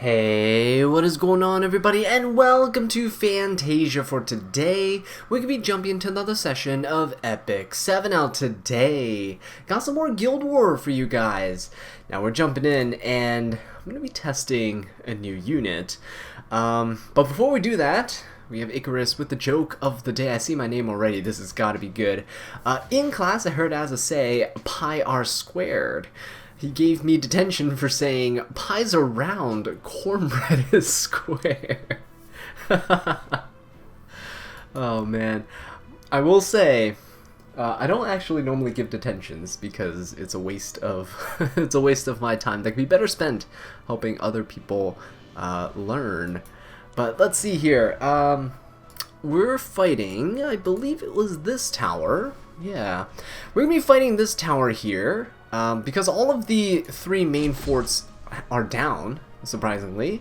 Hey, what is going on everybody, and welcome to Fantasia. For today, we're going to be jumping into another session of Epic 7 out today. Got some more Guild War for you guys. Now we're jumping in, and I'm going to be testing a new unit. But before we do that, we have Icarus with the joke of the day. I see my name already, this has got to be good. In class, I heard Azza say, pi r squared. He gave me detention for saying, pies are round, cornbread is square. Oh man. I will say, I don't actually normally give detentions because it's a waste of it's a waste of my time that could be better spent helping other people learn. But let's see here. We're fighting, I believe it was this tower. Yeah. We're gonna be fighting this tower here. Because all of the three main forts are down, surprisingly.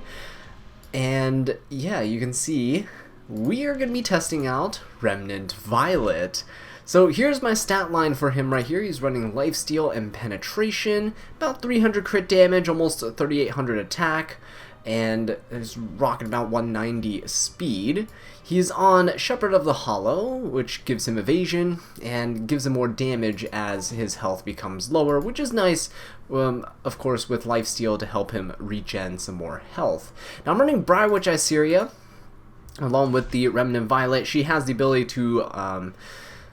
And yeah, you can see we are going to be testing out Remnant Violet. So here's my stat line for him right here. He's running Lifesteal and Penetration, about 300 crit damage, almost 3,800 attack, and is rocking about 190 speed. He's on Shepherd of the Hollow, which gives him evasion and gives him more damage as his health becomes lower, which is nice, of course, with Lifesteal to help him regen some more health. Now I'm running Briarwitch Iceria along with the Remnant Violet. She has the ability to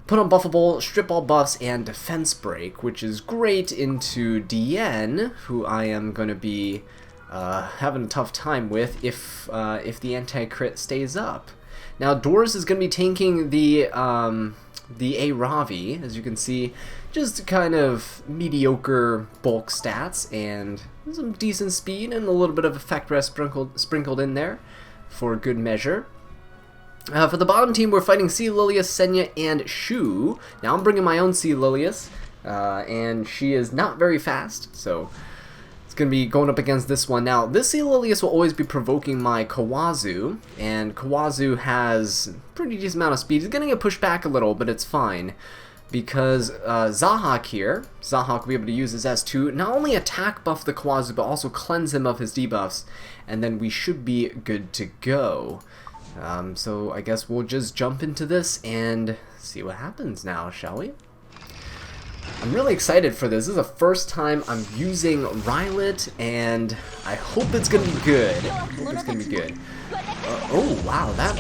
put on Buffable, strip all buffs, and Defense Break, which is great into DN, who I am going to be having a tough time with if the anti-crit stays up. Now Doris is going to be tanking the A Ravi, as you can see, just kind of mediocre bulk stats and some decent speed and a little bit of effect rest sprinkled in there for good measure. For the bottom team, we're fighting Sea Lilius, Senya, and Shu. Now I'm bringing my own Sea Lilius, and she is not very fast, so it's going to be going up against this one. Now, this Sea Lilius will always be provoking my Kawazu, and Kawazu has a pretty decent amount of speed. He's going to get pushed back a little, but it's fine, because Zahak here, Zahak will be able to use his S2, not only attack buff the Kawazu, but also cleanse him of his debuffs, and then we should be good to go. So I guess we'll just jump into this and see what happens now, shall we? I'm really excited for this. This is the first time I'm using Rylet, and I hope it's gonna be good. Oh wow, that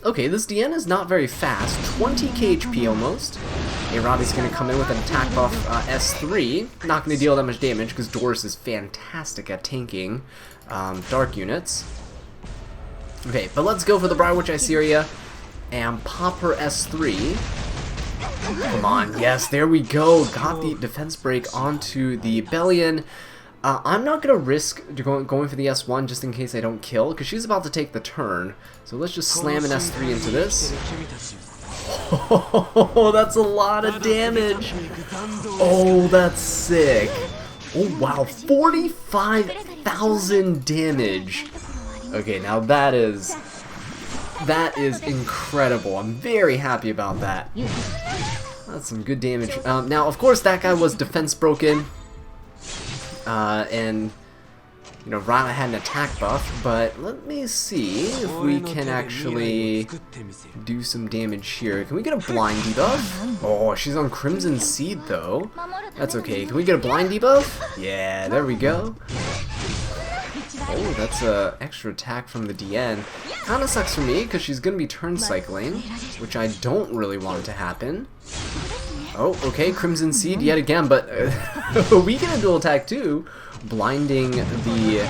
okay, this DN is not very fast. 20k HP almost. Arabi's gonna come in with an attack buff S3. Not gonna deal that much damage because Doris is fantastic at tanking dark units. Okay, but let's go for the Briarwitch Iceria and pop her S3. Come on, yes, there we go. Got the defense break onto the Bellion. I'm not going to risk going for the S1 just in case I don't kill, because she's about to take the turn. So let's just slam an S3 into this. Oh, that's a lot of damage. Oh, that's sick. Oh, wow, 45,000 damage. Okay, now that is incredible. I'm very happy about that. That's some good damage. Now, of course, that guy was defense broken, and you know, Ryla had an attack buff. But let me see if we can actually do some damage here. Can we get a blind debuff? Oh, she's on Crimson Seed though. That's okay. Can we get a blind debuff? Yeah, there we go. Oh, that's a extra attack from the DN. Kinda sucks for me, because she's gonna be turn cycling, which I don't really want to happen. Oh, okay, Crimson Seed yet again, but we get a dual attack too, blinding the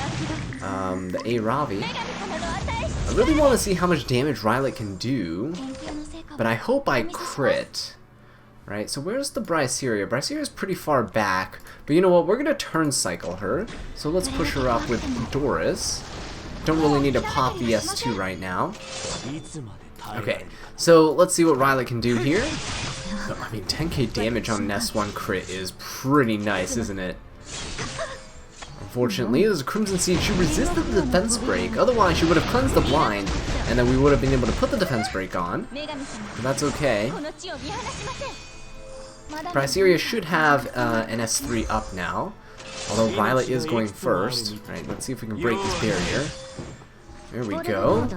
A Ravi. I really want to see how much damage Rylet can do, but I hope I crit. Right, so where's the Bryceria? Bryceria is pretty far back, but you know what, we're going to turn cycle her, so let's push her up with Doris. Don't really need to pop the S2 right now. Okay, so let's see what Rylet can do here. I mean, 10k damage on an S1 crit is pretty nice, isn't it? Unfortunately, there's a Crimson Seed. She resisted the defense break, otherwise she would have cleansed the blind, and then we would have been able to put the defense break on, but that's okay. Bryceria should have an S3 up now. Although Violet is going first. Alright, let's see if we can break this barrier. There we go.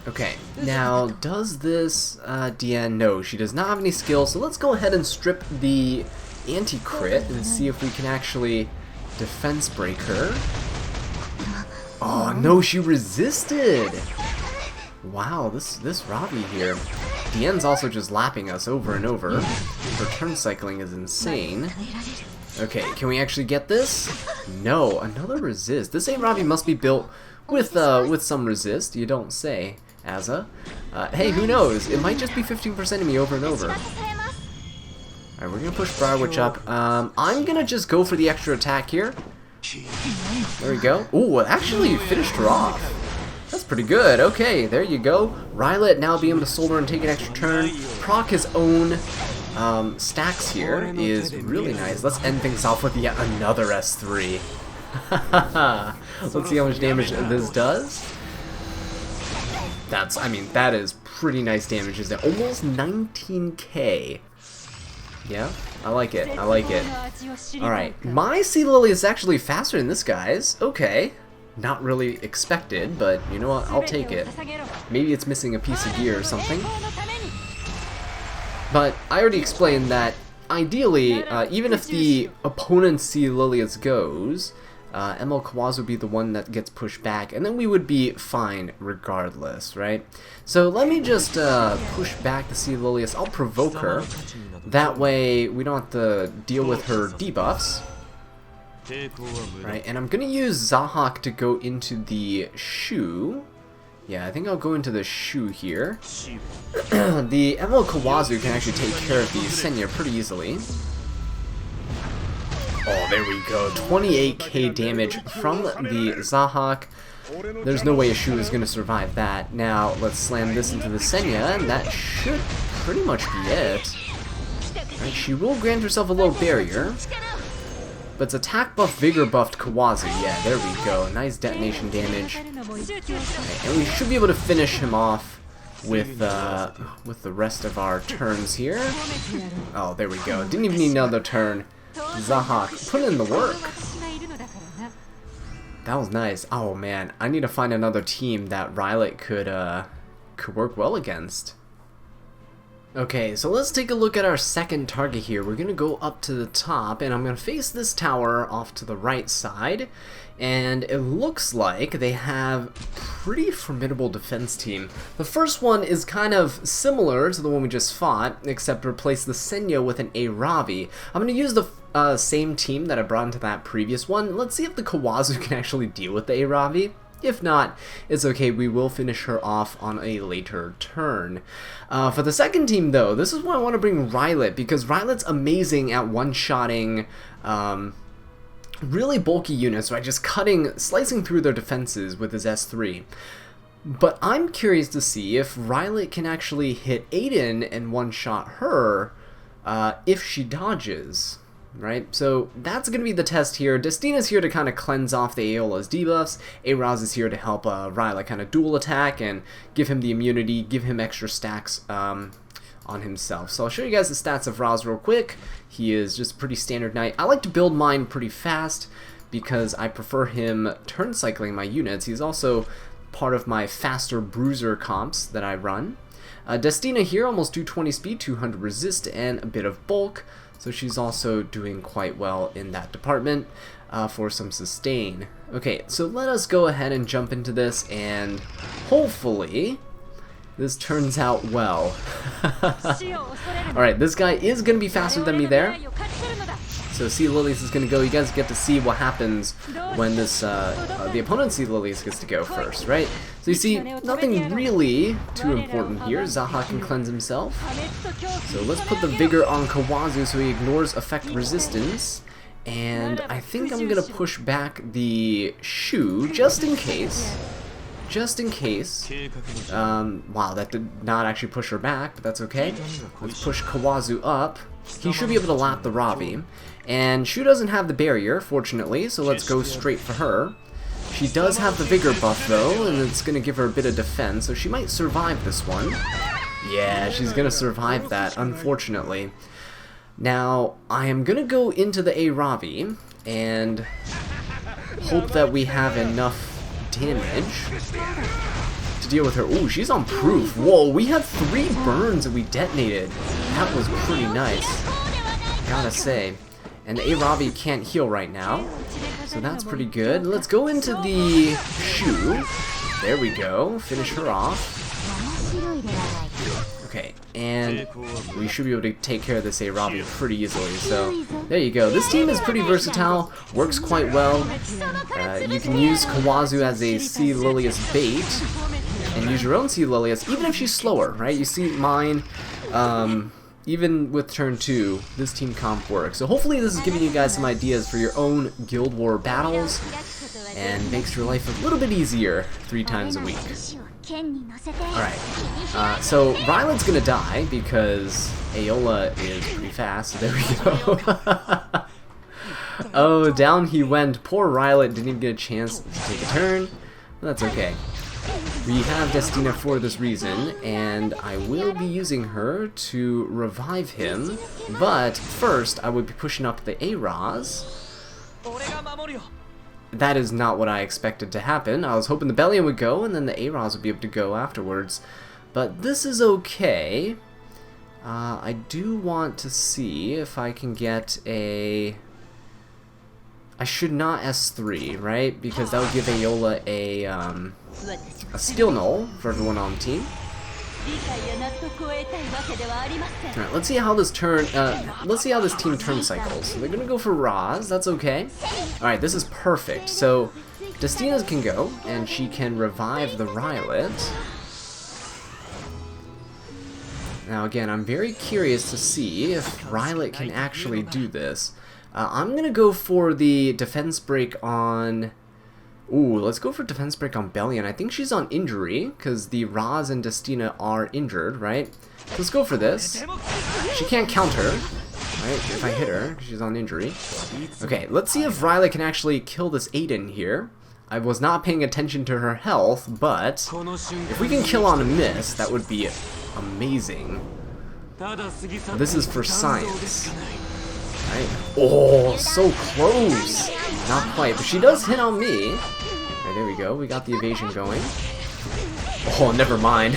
Okay, now does this Diane? No, she does not have any skills, so let's go ahead and strip the anti-crit and see if we can actually defense break her. Oh no, she resisted! Wow, this Ravi here. Diane's also just lapping us over and over. Her turn cycling is insane. Okay, can we actually get this? No, another resist. This A Ravi must be built with some resist, you don't say, Azza. Hey, who knows? It might just be 15% of me over and over. Alright, we're gonna push Briarwitch up. I'm gonna just go for the extra attack here. There we go. Ooh, it actually finished her off. That's pretty good. Okay, there you go. Rylet now being able to soldier and take an extra turn. Proc his own stacks here is really nice. Let's end things off with yet another S3. Let's see how much damage this does. That is pretty nice damage, isn't it? Almost 19k. Yeah, I like it. I like it. Alright, my Sea Lily is actually faster than this guy's. Okay. Not really expected, but you know what? I'll take it. Maybe it's missing a piece of gear or something. But I already explained that ideally, even if the opponent's Sea Lilius goes, ML Kawazu would be the one that gets pushed back, and then we would be fine regardless, right? So let me just push back the Sea Lilius. I'll provoke her. That way we don't have to deal with her debuffs. Right, and I'm gonna use Zahak to go into the Shu. Yeah, I think I'll go into the Shu here. The ML Kawazu can actually take care of the Senya pretty easily. Oh, there we go. 28k damage from the Zahak. There's no way a Shu is gonna survive that. Now, let's slam this into the Senya, and that should pretty much be it. Right, she will grant herself a little barrier. But it's attack buff, vigor buffed Kawazu. Yeah, there we go. Nice detonation damage. Okay, and we should be able to finish him off with the rest of our turns here. Oh, there we go. Didn't even need another turn. Zahak, put in the work. That was nice. Oh man, I need to find another team that Rylet could work well against. Okay, so let's take a look at our second target here. We're going to go up to the top, and I'm going to face this tower off to the right side. And it looks like they have a pretty formidable defense team. The first one is kind of similar to the one we just fought, except replace the Senya with an A-Ravi. I'm going to use the same team that I brought into that previous one. Let's see if the Kawazu can actually deal with the A-Ravi. If not, it's okay, we will finish her off on a later turn. For the second team, though, this is why I want to bring Rylet, because Rylet's amazing at one-shotting really bulky units, right? Just slicing through their defenses with his S3. But I'm curious to see if Rylet can actually hit Aiden and one-shot her if she dodges. Right, so that's going to be the test here. Destina's here to kind of cleanse off the Aeola's debuffs. Araz is here to help Rylet kind of dual attack and give him the immunity, give him extra stacks on himself. So I'll show you guys the stats of Raz real quick. He is just a pretty standard knight. I like to build mine pretty fast because I prefer him turn cycling my units. He's also part of my faster bruiser comps that I run. Destina here, almost 220 speed, 200 resist, and a bit of bulk. So she's also doing quite well in that department for some sustain. Okay, so let us go ahead and jump into this, and hopefully this turns out well. Alright, this guy is going to be faster than me there. So Sea Lilius is going to go. You guys get to see what happens when this the opponent's Sea Lilius gets to go first, right? So you see, nothing really too important here. Zaha can cleanse himself. So let's put the Vigor on Kawazu so he ignores effect resistance. And I think I'm going to push back the Shu just in case. Just in case. Wow, that did not actually push her back, but that's okay. Let's push Kawazu up. He should be able to lap the Ravi. And Shu doesn't have the barrier, fortunately, so let's go straight for her. She does have the Vigor buff, though, and it's going to give her a bit of defense, so she might survive this one. Yeah, she's going to survive that, unfortunately. Now, I am going to go into the Aravi and hope that we have enough damage to deal with her. Ooh, she's on proof. Whoa, we had 3 burns that we detonated. That was pretty nice, gotta say. And the Aravi can't heal right now, so that's pretty good. Let's go into the shoe. There we go. Finish her off. Okay, and we should be able to take care of this Aravi pretty easily. So there you go. This team is pretty versatile, works quite well. You can use Kawazu as a Sea Lilius bait and use your own Sea Lilius, even if she's slower, right? You see mine, even with turn 2, this team comp works. So hopefully this is giving you guys some ideas for your own Guild War battles and makes your life a little bit easier 3 times a week. Alright, so Rylet's gonna die because Aola is pretty fast, so there we go. Oh, down he went. Poor Rylet didn't even get a chance to take a turn. That's okay. We have Destina for this reason, and I will be using her to revive him, but first I would be pushing up the Araz. That is not what I expected to happen. I was hoping the Bellion would go, and then the Araz would be able to go afterwards. But this is okay. I do want to see if I can get a... I should not S3, right? Because that would give Aola a skill null for everyone on the team. Alright, let's see how this team turn cycles. So they're gonna go for Raz, that's okay. Alright, this is perfect. So Destina can go, and she can revive the Rylet. Now again, I'm very curious to see if Rylet can actually do this. I'm gonna go for the defense break on... Ooh, let's go for defense break on Bellion. I think she's on injury, because the Raz and Destina are injured, right? So let's go for this. She can't counter, right, if I hit her, because she's on injury. Okay, let's see if Rylet can actually kill this Aiden here. I was not paying attention to her health, but if we can kill on a miss, that would be amazing. This is for science. Right. Oh, so close! Not quite, but she does hit on me. Okay, there we go. We got the evasion going. Oh, never mind.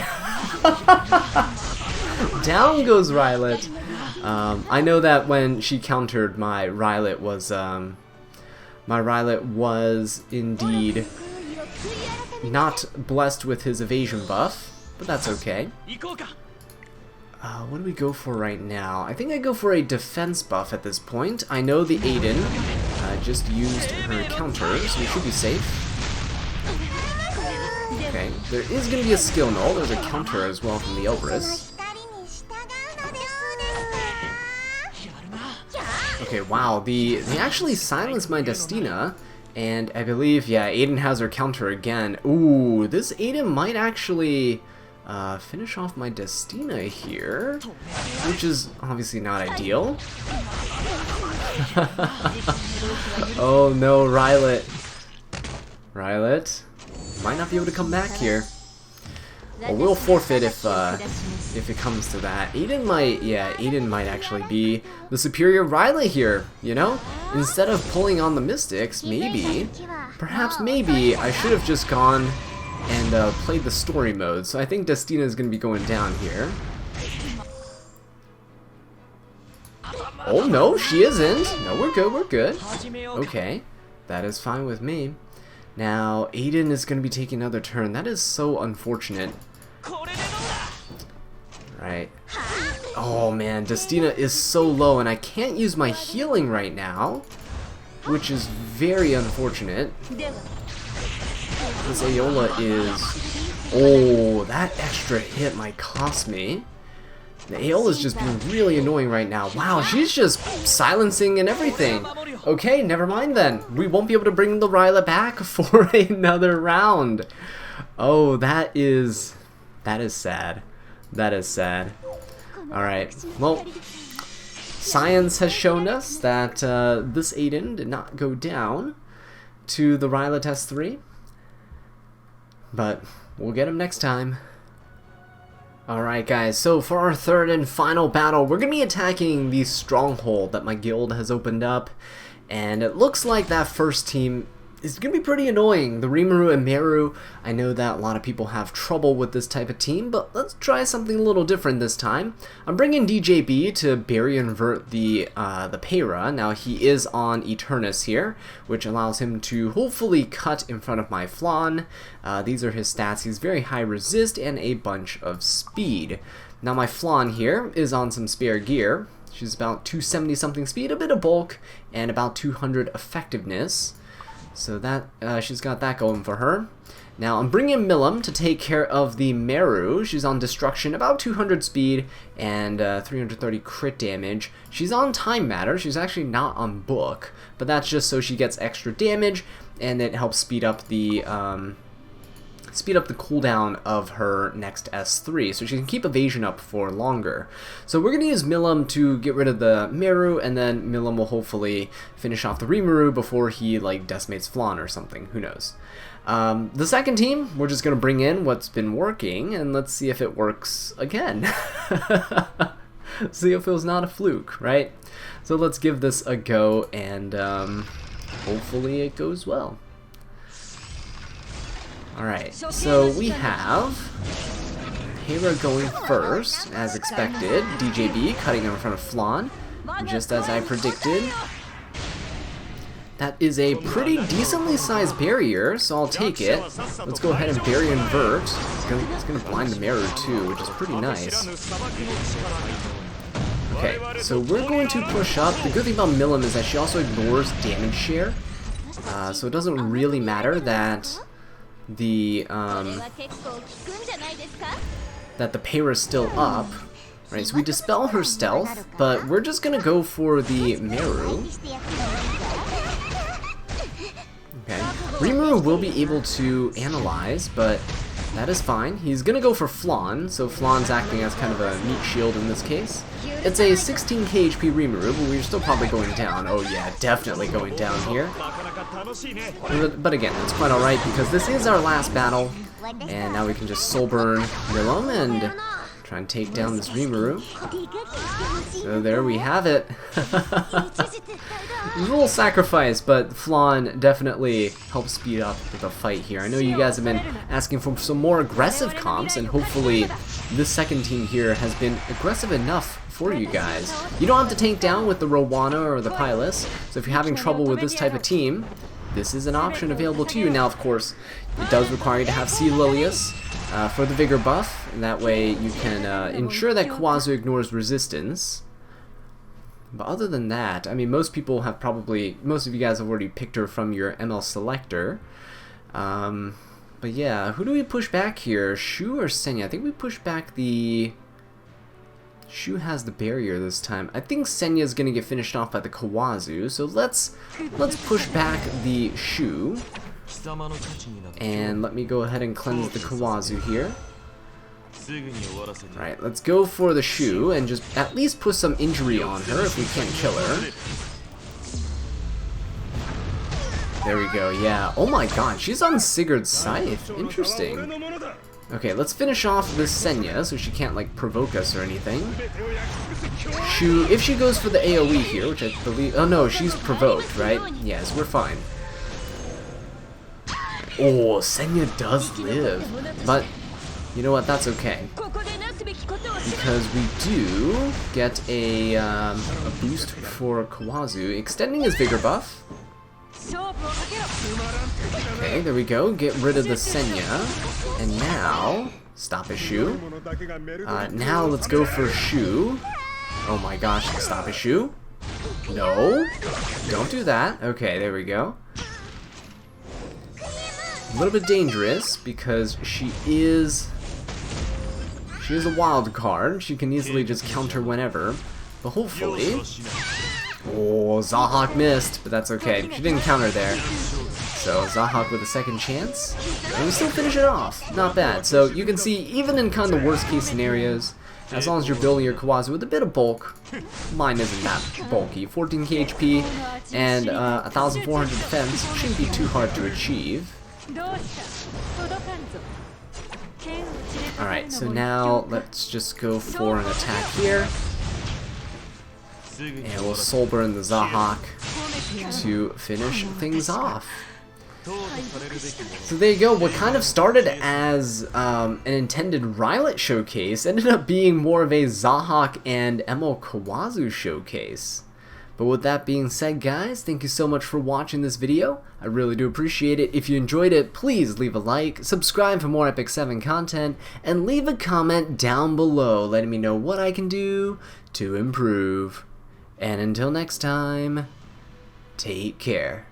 Down goes Rylet. I know that when she countered, my Rylet was indeed not blessed with his evasion buff, but that's okay. What do we go for right now? I think I go for a defense buff at this point. I know the Aiden just used her counter, so we should be safe. Okay, there is going to be a skill null. There's a counter as well from the Elbrus. Okay, wow, they actually silenced my Destina, and I believe, yeah, Aiden has her counter again. Ooh, this Aiden might actually... finish off my Destina here, which is obviously not ideal. Oh no, Rylet. Rylet might not be able to come back here. Well, we'll forfeit if it comes to that. Aiden might actually be the superior Rylet here, you know? Instead of pulling on the Mystics, perhaps maybe I should have just gone and played the story mode. So I think Destina is going to be going down here. Oh no, she isn't. No, we're good, we're good. Okay, that is fine with me. Now, Aiden is going to be taking another turn. That is so unfortunate. Right. Oh man, Destina is so low, and I can't use my healing right now, which is very unfortunate. This Aola is... Oh, that extra hit might cost me. The Aola is just being really annoying right now. Wow, she's just silencing and everything. Okay, never mind then. We won't be able to bring the Ryla back for another round. Oh, that is sad. That is sad. Alright, well, science has shown us that this Aiden did not go down to the Ryla Test 3. But we'll get him next time. Alright guys, so for our third and final battle, we're going to be attacking the stronghold that my guild has opened up. And it looks like that first team is going to be pretty annoying. The Rimuru and Meru, I know that a lot of people have trouble with this type of team, but let's try something a little different this time. I'm bringing DJB to barrier invert the Para. Now he is on Eternus here, which allows him to hopefully cut in front of my Flan. These are his stats. He's very high resist and a bunch of speed. Now my Flan here is on some spare gear. She's about 270 something speed, a bit of bulk, and about 200 effectiveness. So that she's got that going for her. Now I'm bringing Milim to take care of the Meru. She's on destruction, about 200 speed and 330 crit damage. She's on time matter. She's actually not on book, but that's just so she gets extra damage, and it helps speed up the cooldown of her next S3, so she can keep evasion up for longer. So we're going to use Milim to get rid of the Meru, and then Milim will hopefully finish off the Rimuru before he like decimates Flan or something, who knows. The second team, we're just going to bring in what's been working, and let's see if it works again. See if it was not a fluke, right? So let's give this a go, and hopefully it goes well. Alright, so we have Hera going first, as expected. DJB cutting in front of Flan, just as I predicted. That is a pretty decently sized barrier, so I'll take it. Let's go ahead and barrier invert. It's going to blind the Meru too, which is pretty nice. Okay, so we're going to push up. The good thing about Milim is that she also ignores damage share, so it doesn't really matter that the Para is still up, right? So we dispel her stealth, but we're just gonna go for the Meru. Okay, Rimuru will be able to analyze, but that is fine. He's gonna go for Flan, so Flan's acting as kind of a meat shield in this case. It's a 16k HP Rimuru, but we're still probably going down. Oh yeah, definitely going down here. But again, it's quite alright because this is our last battle, and now we can just soul burn Milim and try and take down this Rimuru. So there we have it. A little sacrifice, but Flan definitely helps speed up the fight here. I know you guys have been asking for some more aggressive comps, and hopefully this second team here has been aggressive enough for you guys. You don't have to tank down with the Rowana or the Pylus, so if you're having trouble with this type of team, this is an option available to you. Now, of course, it does require you to have Sea Lilius for the Vigor buff, and that way you can ensure that Kawazu ignores resistance. But other than that, I mean, most of you guys have already picked her from your ML selector. But yeah, who do we push back here? Shu or Senya? I think we push back the... Shu has the barrier this time. I think Senya's gonna get finished off by the Kawazu, so let's push back the Shu. And let me go ahead and cleanse the Kawazu here. Alright, let's go for the Shu and just at least put some injury on her if we can't kill her. There we go, yeah. Oh my god, she's on Sigurd's Scythe. Interesting. Okay, let's finish off this Senya so she can't like provoke us or anything. Shu, if she goes for the AoE here, which I believe... Oh no, she's provoked, right? Yes, we're fine. Oh, Senya does live. But, you know what, that's okay. Because we do get a boost for Kawazu, extending his Vigor buff. Okay, there we go. Get rid of the Senya. And now, stop a Shu. Now let's go for Shu. Oh my gosh, stop a Shu. No, don't do that. Okay, there we go. A little bit dangerous because she is a wild card. She can easily just counter whenever. But hopefully... Oh, Zahak missed, but that's okay. She didn't counter there. So Zahak with a second chance, and we still finish it off. Not bad. So you can see, even in kind of the worst case scenarios, as long as you're building your Kawazu with a bit of bulk, mine isn't that bulky. 14k HP and 1,400 defense shouldn't be too hard to achieve. Alright, so now let's just go for an attack here. And we'll Soul Burn the Zahhak to finish things off. So there you go. What kind of started as an intended Rylot showcase ended up being more of a Zahhak and Emil Kawazu showcase. But with that being said, guys, thank you so much for watching this video. I really do appreciate it. If you enjoyed it, please leave a like, subscribe for more Epic 7 content, and leave a comment down below letting me know what I can do to improve. And until next time, take care.